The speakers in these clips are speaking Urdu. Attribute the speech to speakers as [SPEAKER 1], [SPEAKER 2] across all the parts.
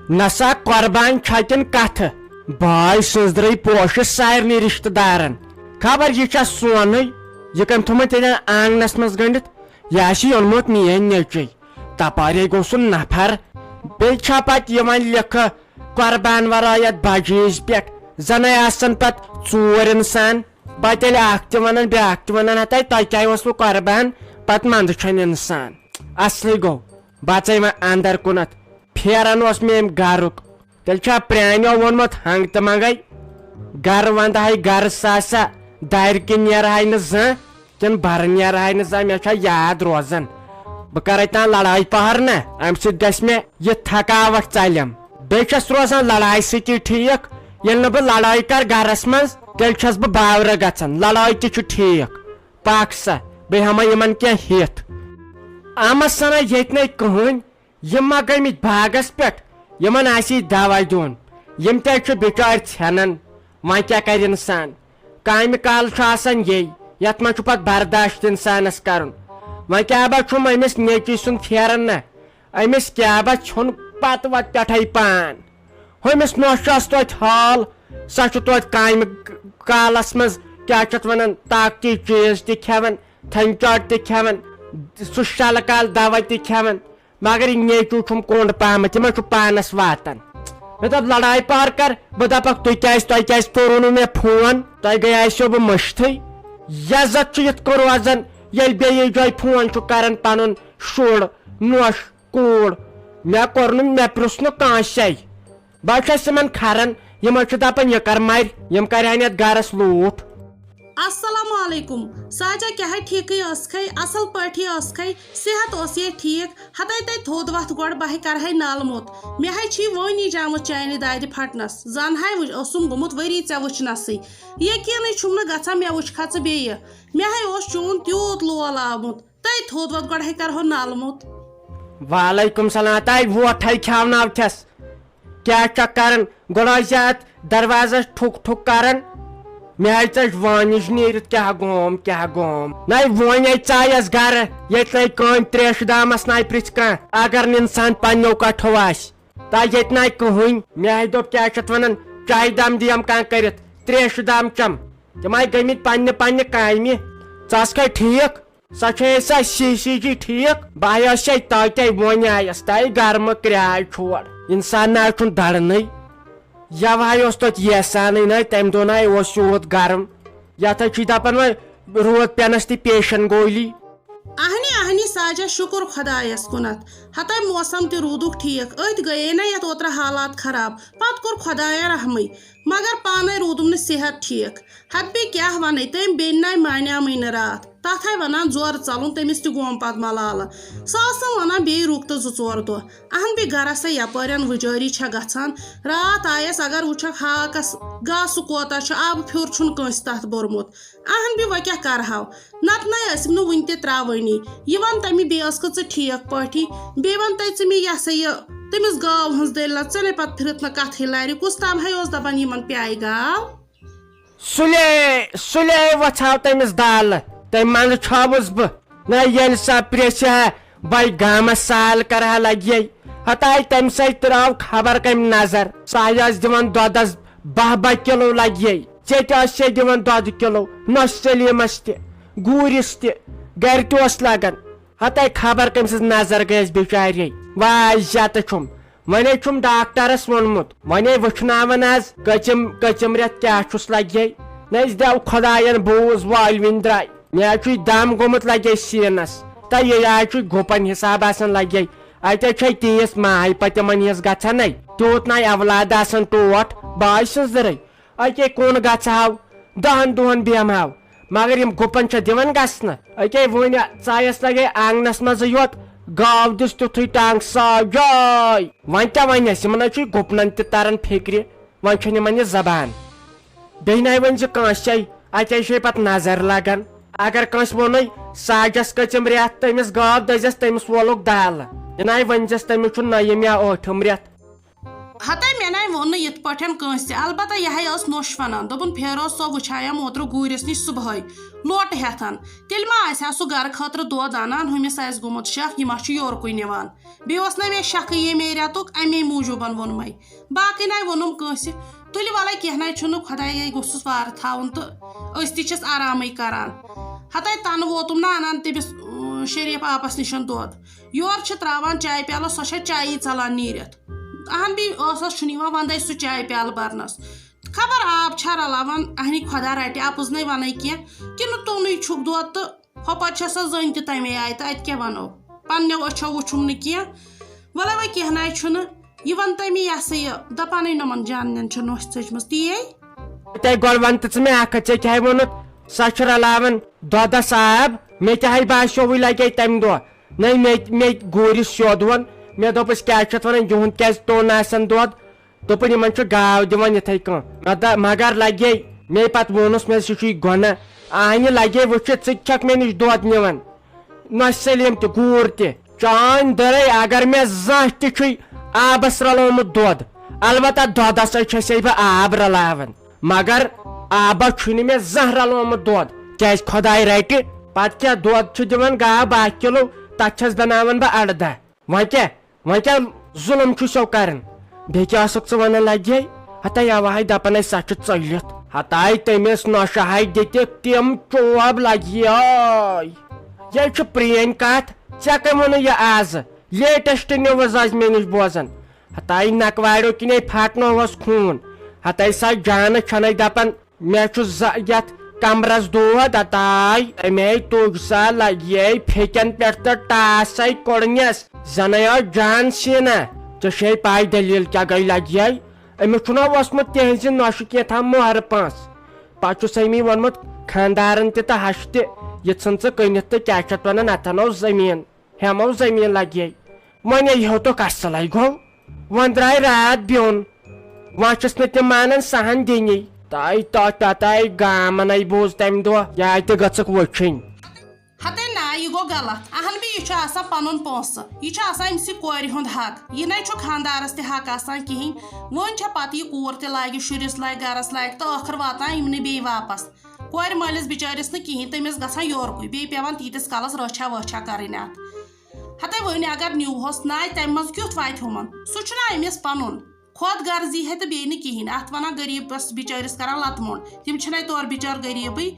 [SPEAKER 1] نسا قربان چھتن کت باے سٕنٛزرٲے پوشہِ سارنٕے رشتہٕ دارن خبر یہ چھا سونٕے یہ کٔمۍ تھوٚمُت تیٚلہِ آنگنس منٛز گٔنڈِتھ یہِ آسہِ اوٚنمُت میٲنۍ نیٚچوۍ تپٲرے گوٚو سُہ نفر بیٚیہِ چھا پتہٕ یِوان لیکھٕ قربان ورٲے یتھ بجہِ عیٖذ پٮ۪ٹھ زنٕے آسن پتہٕ ژور انسان پتہٕ ییٚلہِ اکھ تہِ ونان بیاکھ تہِ ونان ہتا تۄہہِ کیٛاہ اوسوٕ قربان پتہٕ منٛدٕ چھنہٕ انسان اصلٕے گوٚو بژے وۄنۍ اندر کُنتھ پھیران اوس مےٚ أمۍ گرُک تیٚلہِ چھا پرٛانیو ووٚنمُت ہنگ تہٕ منگے گرٕ ونٛدہاے گرٕ ساسا دارِ کِنۍ نیرہاے نہٕ زانٛہہ کِنہٕ برٕ نیرہاے نہٕ زانٛہہ مےٚ چھا یاد روزان بہٕ کرے تان لڑٲے پہر نا امہِ سۭتۍ گژھِ مےٚ یہِ تھکاوٹ ژلٮ۪م بیٚیہِ چھس روزان لڑایہِ سۭتی ٹھیٖک ییٚلہِ نہٕ بہٕ لڑٲے کرٕ گرس منٛز تیٚلہِ چھس بہٕ باورٕ گژھان لڑٲے تہِ چھُ ٹھیٖک پاک سا بیٚیہِ ہما یِمن کینٛہہ ہِتھ آمد سنا ییٚتہِ نَے کٕہٕنۍ یِم ما گٔمٕتۍ باغس پٮ۪ٹھ یِمن آسی دوا دیُن یِم تے چھِ بِچٲرۍ ژھٮ۪نان وۄنۍ کیٛاہ کرِ انسان کامہِ کال چھُ آسان یی یتھ منٛز چھُ پتہٕ برداشت انسانس کرُن وۄنۍ کیٛاہ با چھُم أمِس نیٚچوۍ سُنٛد پھیران نا أمِس کیٛاہ با ژھیوٚن پتہٕ وتہٕ پٮ۪ٹھے پان ہُمِس نوشس توتہِ حال سۄ چھُ توتہِ کامہِ کالس منٛز کیٛاہ چھِ اتھ ونان طاقتی چیٖز تہِ کھٮ۪وان تھنہِ چاٹ تہِ کھٮ۪وان سُہ شلہٕ کال دوا تہِ کھٮ۪وان مگر یہ نیچو چھم کونڈ پہمت یہ چھُ پانس واتان مےٚ دوٚپ لڑاے پہر کر بہٕ دپکھ تۄہہِ کیٛازِ کوٚروٕ نہٕ مےٚ فون تۄہہِ گٔیاسیو بہٕ مٔشتھٕے یزت چھُ یِتھ کٔنۍ روزان ییٚلہِ بیٚیِس جایہِ فون چھُ کران پنُن شُر نوش کوٗر مےٚ کوٚر نہٕ مےٚ پرُژھ نہٕ کٲنٛسے بہٕ چھس یِمن کھران یِمن چھُ دپان یہِ کر مر یِم کرہن یتھ گرس لوٗٹھ
[SPEAKER 2] السلام علیکم ساجا کیا ٹھیکے ٲسکھے اصل پٲٹھی ٲسکھے صحت اوس یہ ٹھیک ہتے تے تھوٚد وتھ گۄڈٕ بہٕ کرہے نالہٕ موت مےٚ ہے چھی وٲنی جامٕژ چانہِ دادِ پھٹنس زن ہے اوسُم گوٚمُت ؤری ژےٚ وٕچھنسٕے یقیٖنٕے چھُم نہٕ گژھان مےٚ وٕچھکھا ژٕ بیٚیہِ مےٚ ہے اوس چون تیوٗت لول آمُت تے تھوٚد وتھ گۄڈٕ ہے کرہو نالہٕ موت
[SPEAKER 1] وعلیکم سلام تاے ووٹھے کھیاوناوتھس کیٛاہ چھکھ کران گۄڈٕ ٲسۍ اتھ دروازس ٹھُک ٹھُک کران مےٚ ہے ژٔج وٲنِج نیٖرِتھ کیٛاہ گوم نَے وۄنۍ ژایس گرٕ ییٚتہِ نَے کٲنۍ تریشہِ دامس نَے پرژھِ کانٛہہ اگر نہٕ انسان پننیو کٹھو آسہِ تا ییٚتہِ نَے کٕہٕنۍ مےٚ ہے دوٚپ کیٛاہ چھِ اتھ ونان چایہِ دام دِیم کانٛہہ کٔرِتھ تریشہِ دام چم تِم آے گٔمٕتۍ پننہِ کامہِ ژٕ ٲسکھے ٹھیٖک سۄ چھے سا سی جی ٹھیٖک بہٕ ہے ٲسے تتے وۄنۍ آیس تاے گرمہٕ کرٛاے چھور انسان نہ چھُنہٕ درنٕے یوہے اوس توتہِ یسانٕے نَے تمہِ دۄہ نَے اوس یوٗت گرم یتھ ہے چھُے دپان وۄنۍ روٗد پٮ۪نس تہِ پیشن گولی
[SPEAKER 2] اہنی ساجا شکر خدایس کُنتھ ہتے موسم تہِ روٗدُکھ ٹھیٖک أتھۍ گٔیے نا یتھ اوترٕ حالات خراب پتہٕ کوٚر خۄدایا رحمٕے مگر پانے روٗدُم نہٕ صحت ٹھیٖک ہتہٕ بیٚیہِ کیٛاہ ونے تٔمۍ بیٚنہِ نَے مانیامٕے نہٕ راتھ تتھ ہے ونان زورٕ ژلُن تٔمِس تہِ گوم پتہٕ ملالہٕ سۄ ٲس نہٕ ونان بیٚیہِ رُک تہٕ 2-4 دۄہ اہن بیٚیہِ گرس ہے یپٲرٮ۪ن وُجٲری چھےٚ گژھان راتھ آیس اگر وٕچھکھ ہاکس گاسہٕ کوتاہ چھُ آبہٕ پھیُر چھُنہٕ کٲنٛسہِ تتھ بوٚرمُت اہن بیٚیہِ وۄنۍ کیٛاہ کرہاو نتہٕ نَے ٲسِم نہٕ وُنہِ تہِ تراوٲنی یہِ ون تہٕ مےٚ بیٚیہِ ٲسکھٕ ژٕ ٹھیٖک پٲٹھی بیٚیہِ ون تہٕ ژٕ مےٚ یہِ ہسا یہِ تٔمِس گاو ہٕنٛز دٔلیٖلہ ژےٚ نَے پتہٕ پھِرِتھ نہٕ کتھٕے لارِ کُس تام ہے اوس دپان یِمن پیایہِ گاو
[SPEAKER 1] سُلے وژھاو تٔمِس دالہٕ تمہِ منٛزٕ چھوُس بہٕ نہ ییٚلہِ سا پرٛژھِ ہا بے گامس سال کرہا لگے ہتاے تمہِ سۭتۍ تراو خبر کمہِ نظر سۄ ٲس دِوان دۄدس 12 کِلو لگے ژےٚ ٲس سے دِوان دۄدٕ کِلو نۄش سلیٖمس تہِ گوٗرِس تہِ گرِ تہِ اوس لگان ہتاے خبر کٔمۍ سٕنٛز نظر گٔیس بِچارے واے زیتہٕ چھُم وۄنۍ چھُم ڈاکٹرس ووٚنمُت وۄنۍ وٕچھناون آز کٔژِم رٮ۪تھ کیٛاہ چھُس لگے نٔس دیو خۄداین بوٗز والوِنۍ درٛاے مےٚ چھُے دم گوٚمُت لگے سیٖنس تہٕ یہِ آے چھُے گُپن حساب آسان لگے اتے چھے تیٖژ ماے پتہٕ تِمن ہِس گژھان تیوٗت نَے اولاد آسان ٹوٹھ باے سٕنٛزرے اکے کُن گژھہاو 10 دۄہن بیٚہمہاو مگر یِم گُپن چھِ دِوان گژھنہٕ اکے وۄنۍ ژایس لگے آنگنس منٛزٕے یوت گاو دِژ تیُتھُے ٹانگ ساجاے وۄنۍ کیٛاہ ونٮ۪س یِمن چھُے گُپنن تہِ تران فِکرِ وۄنۍ چھُنہٕ یِمن یہِ زبان بیٚیہِ نَے ؤنۍ زِ کٲنٛسے اتے چھے پتہٕ نظر لگان اگر کٲنٛسہِ ووٚنُے ساجس کٔژِم رٮ۪تھ تٔمِس گاو دٔزٮ۪س تٔمِس وولُکھ دالہٕ یہِ نَے ؤنۍزٮ۪س تٔمِس چھُ 9م یا 8م رٮ۪تھ
[SPEAKER 2] ہتے مےٚ نَے ووٚن نہٕ یِتھ پٲٹھۍ کٲنٛسہِ البتہ یِہے ٲس نوٚش وَنان دوٚپُن فیروز صٲب وٕچھایَم اوترٕ گوٗرِس نِش صُبحٲے لوٹہٕ ہٮ۪تھ تیٚلہِ ما آسہِ ہا سُہ گرٕ خٲطرٕ دۄد اَنان ہُمِس آسہِ گوٚمُت شک یہِ ما چھُ یورکُے نِوان بیٚیہِ اوس نہ مےٚ شکٕے ییٚمے رٮ۪تُک اَمے موٗجوٗبَن ووٚنمَے باقٕے نَے ووٚنُم کٲنٛسہِ تُلہِ وَلَے کینٛہہ نَے چھُنہٕ خۄداے گوٚژھُس وارٕ تھاوُن تہٕ أسۍ تہِ چھِس آرامٕے کَران ہتے تَنہٕ ووتُم نہ اَنان تٔمِس شریٖف آپَس نِش دۄد یورٕ چھِ ترٛاوان چاے پیالہٕ سۄ چھےٚ چایی ژَلان نیٖرِتھ اہن بیٚیہِ ٲسَس چھُنہٕ یِوان وَندَے سُہ چاے پیالہٕ بَرنَس خبر آب چھا رَلاوان اہنی خۄدا رَٹہِ اَپُز نَے وَنَے کینٛہہ کِنہٕ تُلنُے چھُکھ دۄد تہٕ ہۄپٲرۍ چھےٚ سۄ زٔنۍ تہِ تَمے آیہِ تہٕ اَتہِ کیٛاہ وَنو پنٛنیو أچھو وٕچھُم نہٕ کینٛہہ وَلے وۄنۍ کینٛہہ نَے چھُنہٕ یہِ وَن تَمے یہِ ہسا یہِ دَپانٕے یِمَن جاننٮ۪ن چھِ نوٚش ژٔجمٕژ تی
[SPEAKER 1] تۄہہِ گۄڈٕ وَن تہٕ ژٕ مےٚ اکھ ژےٚ کیٛاہ ووٚنُتھ سۄ چھِ رلاوان دۄدَس آب مےٚ تہِ ہَے باسیووٕے لگے تَمہِ دۄہ نَے مےٚ گوٗرِس سیوٚد ووٚن مےٚ دوٚپُس کیٛاہ چھِ اَتھ وَنان یِہُنٛد کیٛازِ توٚن آسان دۄد دوٚپُن یِمن چھُ گاو دِوان یِتھٕے کٔنۍ مگر لگے مے پتہٕ ووٚنُس مےٚ سُہ چھُے گۄناہ اہنہِ لگے وٕچھِتھ ژٕ چھکھ مےٚ نِش دۄد نِوان نۄش سلیٖم تہِ گوٗر تہِ چٲنۍ دٔرے اگر مےٚ زانٛہہ تہِ چھُے آبس رلومُت دۄد البتہ دۄدس چھسے بہٕ آب رلاوان مگر آبس چھُنہٕ مےٚ زانٛہہ رلومُت دۄد کیٛازِ خۄداے رٹہِ پتہٕ کیٛاہ دۄد چھُ دِوان گاو 12 کِلوٗ تتھ چھس بناوان بہٕ 18 وۄنۍ کیٛاہ ظُلم چھُسو کران بیٚیہِ کیٛاہ ٲسٕکھ ژٕ ونان لگے ہتے اواہے دپان ٲسۍ سۄ چھِ ژٔلِتھ ہتاے تٔمِس نۄشہِ ہاے دِتِکھ تِم چوب لگے یہِ چھِ پرٛٲنۍ کتھ ژےٚ کٔمۍ ووٚنُے یہِ آزٕ لیٹسٹ نِوٕز ٲسۍ مےٚ نِش بوزان ہتاے نکواریو کِنے پھٹنووس خوٗن ہتاے سۄ جانہٕ چھنَے دپان مےٚ چھُ یتھ کمرس دود ہتاے اَمے تُج سا لگے پھیٚکٮ۪ن پٮ۪ٹھ تہٕ ٹاسے کوٚڑنس زنے ٲس جان سیٖنا ژےٚ چھے پاے دٔلیٖل کیٛاہ گٔے لگے أمِس چھُنہ اوسمُت تِہنٛزِ نۄشہِ کینٛژھام مۄہرٕ پٲنٛسہٕ پتہٕ چھُس أمی ووٚنمُت خانٛدارن تہِ تہٕ ہش تہِ یہِ ژھٕن ژٕ کٕنِتھ تہٕ کیٛاہ چھِ اتھ ونان اتھ انو زٔمیٖن ہٮ۪مو زٔمیٖن لگے وۄنۍ ہیوٚتُکھ اصلے گوٚو وۄنۍ درٛاے رات بیوٚن وۄنۍ چھُس نہٕ تِم مانان سہن دِنی تَتاے گامنٕے بوٗز تمہِ دۄہ یاے تہِ گٔژھٕکھ وٕچھِنۍ
[SPEAKER 2] ہتے نا یہِ گوٚو غلط اہن بیٚیہِ یہِ چھُ آسان پنُن پونٛسہٕ یہِ چھُ آسان أمسٕے کورِ ہُنٛد حق یہِ نَے چھُ خانٛدارس تہِ حق آسان کِہینۍ وۄنۍ چھےٚ پتہٕ یہِ کوٗر تہِ لاگہِ شُرِس لاگہِ گرس لاگہِ تہٕ ٲخٕر واتان یِمنٕے بیٚیہِ واپس کورِ مٲلِس بِچٲرِس نہٕ کِہینۍ تٔمِس گژھان یورکُے بیٚیہِ پیٚوان تیٖتِس کالس رٲچھا وٲچھا کرٕنۍ اتھ ہتے وۄنۍ اگر نیوٗہوس ناے تمہِ منٛز کیُتھ واتہِ ہُمن سُہ چھُنہ أمِس پنُن خۄد غرضی ہے تہٕ بیٚیہِ نہٕ کِہینۍ اتھ ونان غریٖبس بِچٲرِس کران لتہٕ موٚنڈ تِم چھِنَے تورٕ بِچٲر غریٖبٕے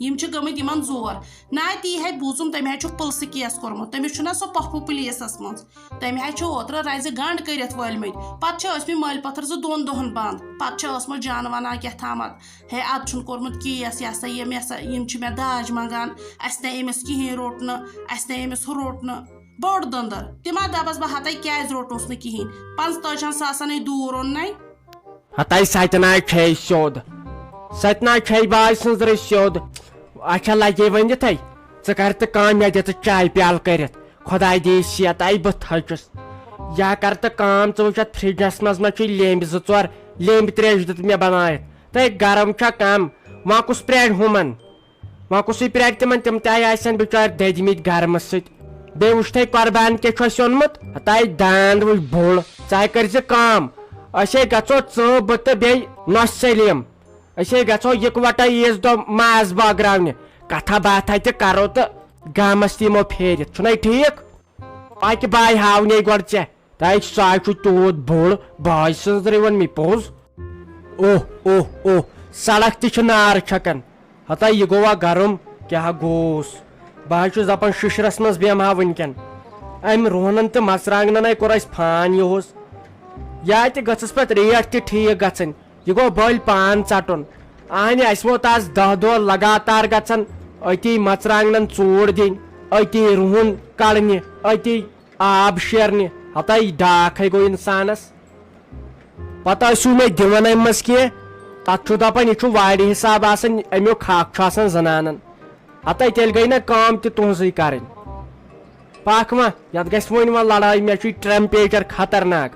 [SPEAKER 2] یِم چھِ گٔمٕتۍ یِمن زور ناے تی ہے بوٗزُم تٔمۍ حظ چھُکھ پٕلسہٕ کیس کوٚرمُت تٔمِس چھُنہ سُہ پۄپھوٗ پُلیٖسس منٛز تٔمۍ حظ چھِ اوترٕ رزِ گنٛڈ کٔرِتھ وٲلمٕتۍ پتہٕ چھِ ٲسمٕتۍ مٲلۍ پٔتھٕر 2 دۄہن بنٛد پتہٕ چھِ ٲسمٕژ جانہٕ ونان کیٛاہ تھامتھ ہے ادٕ چھُن کوٚرمُت کیس یہِ ہسا یِم چھِ مےٚ داج منٛگان اسہِ نَے أمِس کِہینۍ روٚٹ نہٕ اسہِ نَے أمِس ہُہ روٚٹ نہٕ بوٚڑ دٔنٛدٕر تِم ہا دپس بہٕ ہتے کیٛازِ روٚٹُس نہٕ کِہینۍ 45 ساسن دوٗر اوٚننَے
[SPEAKER 1] ہتاے ستناے چھے سیوٚد ستناے چھے باے سٕنٛزرٕے سیوٚد اچھا لگے ؤنۍ یِتھے ژٕ کر تہٕ کٲم مےٚ دِ ژٕ چاے پیالہٕ کٔرِتھ خۄداے دِیہِ صحت بہٕ تھٔچِس یا کر تہٕ کٲم ژٕ وٕچھ اتھ فرجس منٛز ما چھُے لیٚمبۍ 2-4 لیٚمبۍ ترٛیش دِتھ مےٚ بنٲیِتھ تہٕ گرم چھا کم وۄنۍ کُس پرٛارِ ہُمن وۄنۍ کُسٕے پرٛارِ تِمن تِم تہِ آسن بِچٲرۍ دٔدمٕتۍ گرمہٕ سۭتۍ بیٚیہِ وٕچھ تھے قۄربان کیٛاہ چھُ اَسہِ اوٚنمُت ہتاے داند وٕچھ بوٚڑ ژٕ کٔرۍ زِ کٲم أسے گژھو ژٕ بہٕ تہٕ بیٚیہِ نۄش سلیٖم أسے گژھو یِکوٹے عیٖز دۄہ ماز بٲگراونہِ کتھا باتھا تہِ کرو تہٕ گامس تہِ یِمو پھیرِتھ چھُنَے ٹھیٖک پکہِ باے ہاونے گۄڈٕ ژےٚ تاے سۄے چھُ تیوٗت بوٚڑ باے سٕنٛزرٕے ووٚن مےٚ پوٚز اوہ سڑک تہِ چھِ نار چھکان ہتاے یہِ گوٚوا گرم کیٛاہ گوٚوُس بہٕ حظ چھُس دپان شِشرس منٛز بیٚہمہٕ ہا وٕنکیٚن امہِ رونن تہٕ مرژٕوانٛگنن کور اسہِ فان یِہُس یا تہِ گٔژھٕس پتہٕ ریٹ تہِ ٹھیٖک گژھٕنۍ یہِ گوٚو بٔلۍ پان ژٹُن اہنہِ اسہِ ووت آز 10 دۄہ لگاتار گژھان أتی مرژٕوانٛگنن ژوٗر دِنۍ أتی رُہُن کڑنہِ أتی آب شیرنہِ ہتاے ڈاکھے گوٚو انسانس پتہٕ ٲسِو مےٚ دِوان امہِ منٛز کینٛہہ تتھ چھُ دپان یہِ چھُ وارِ حساب آسان امیُک حق چھُ آسان زنانن ہتاے تیٚلہِ گٔے نہ کٲم تہِ تُہنٛزٕے کرٕنۍ پکھ وۄنۍ یتھ گژھِ وۄنۍ لڑٲے مےٚ چھُے ٹریمپیچر خطرناک